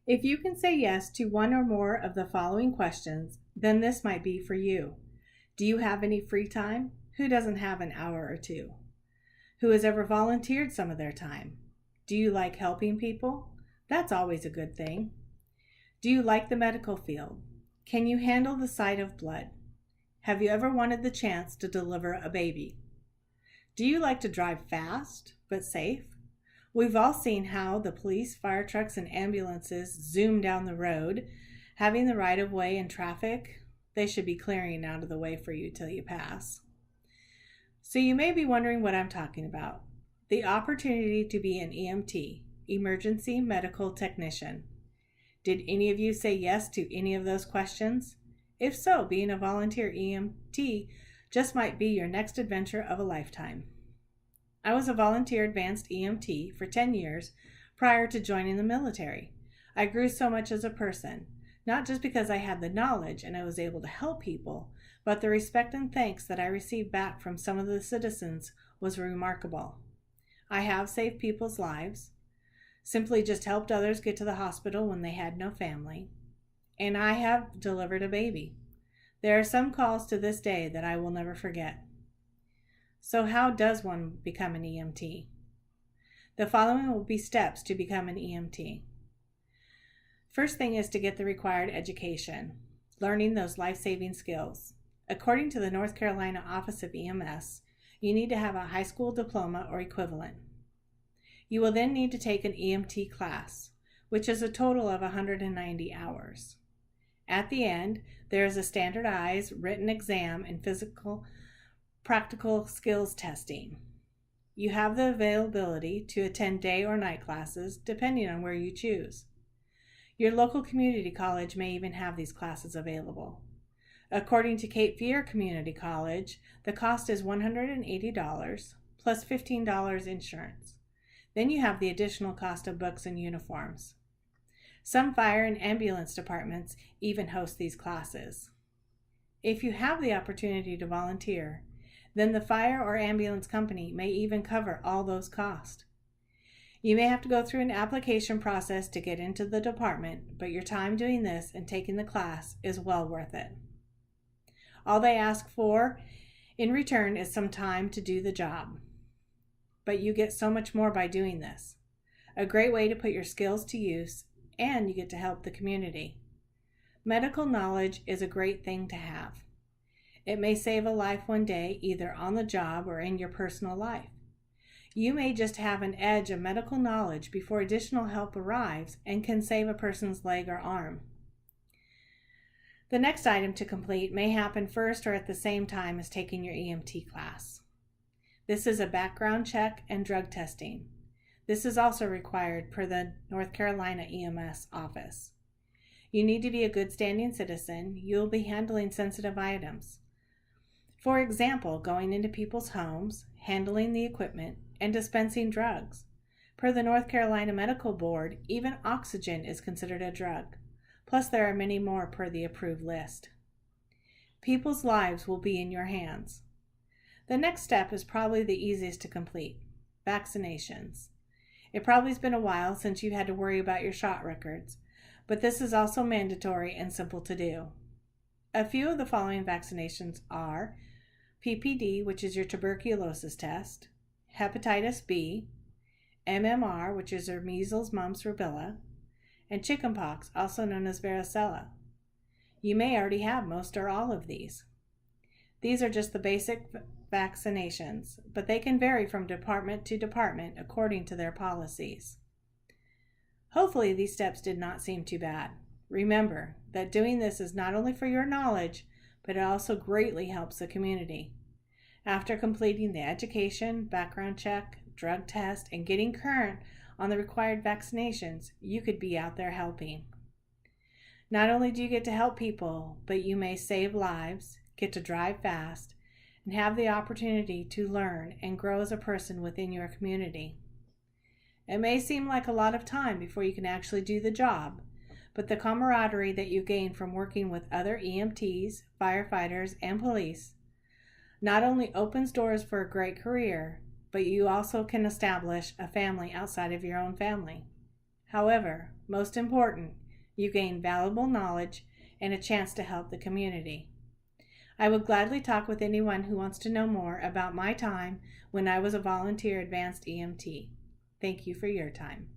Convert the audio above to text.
If you can say yes to one or more of the following questions, then this might be for you. Do you have any free time? Who doesn't have an hour or two? Who has ever volunteered some of their time? Do you like helping people? That's always a good thing. Do you like the medical field? Can you handle the sight of blood? Have you ever wanted the chance to deliver a baby? Do you like to drive fast but safe? We've all seen how the police, fire trucks, and ambulances zoom down the road, having the right of way in traffic. They should be clearing out of the way for you till you pass. So you may be wondering what I'm talking about. The opportunity to be an EMT, Emergency Medical Technician. Did any of you say yes to any of those questions? If so, being a volunteer EMT just might be your next adventure of a lifetime. I was a volunteer advanced EMT for 10 years prior to joining the military. I grew so much as a person, not just because I had the knowledge and I was able to help people, but the respect and thanks that I received back from some of the citizens was remarkable. I have saved people's lives, simply just helped others get to the hospital when they had no family, and I have delivered a baby. There are some calls to this day that I will never forget. So how does one become an EMT? The following will be steps to become an EMT. First thing is to get the required education, learning those life-saving skills. According to the North Carolina Office of EMS, you need to have a high school diploma or equivalent. You will then need to take an EMT class, which is a total of 190 hours. At the end, there is a standardized written exam and practical skills testing. You have the availability to attend day or night classes depending on where you choose. Your local community college may even have these classes available. According to Cape Fear Community College, the cost is $180 plus $15 insurance. Then you have the additional cost of books and uniforms. Some fire and ambulance departments even host these classes. If you have the opportunity to volunteer, then the fire or ambulance company may even cover all those costs. You may have to go through an application process to get into the department, but your time doing this and taking the class is well worth it. All they ask for in return is some time to do the job. But you get so much more by doing this. A great way to put your skills to use, and you get to help the community. Medical knowledge is a great thing to have. It may save a life one day, either on the job or in your personal life. You may just have an edge of medical knowledge before additional help arrives and can save a person's leg or arm. The next item to complete may happen first or at the same time as taking your EMT class. This is a background check and drug testing. This is also required per the North Carolina EMS office. You need to be a good standing citizen. You will be handling sensitive items. For example, going into people's homes, handling the equipment, and dispensing drugs. Per the North Carolina Medical Board, even oxygen is considered a drug. Plus, there are many more per the approved list. People's lives will be in your hands. The next step is probably the easiest to complete: vaccinations. It probably has been a while since you had to worry about your shot records, but this is also mandatory and simple to do. A few of the following vaccinations are PPD, which is your tuberculosis test, hepatitis B, MMR, which is your measles, mumps, rubella, and chickenpox, also known as varicella. You may already have most or all of these. These are just the basic vaccinations, but they can vary from department to department according to their policies. Hopefully these steps did not seem too bad. Remember that doing this is not only for your knowledge, but it also greatly helps the community. After completing the education, background check, drug test, and getting current on the required vaccinations, you could be out there helping. Not only do you get to help people, but you may save lives, get to drive fast, and have the opportunity to learn and grow as a person within your community. It may seem like a lot of time before you can actually do the job, but the camaraderie that you gain from working with other EMTs, firefighters, and police not only opens doors for a great career, but you also can establish a family outside of your own family. However, most important, you gain valuable knowledge and a chance to help the community. I would gladly talk with anyone who wants to know more about my time when I was a volunteer advanced EMT. Thank you for your time.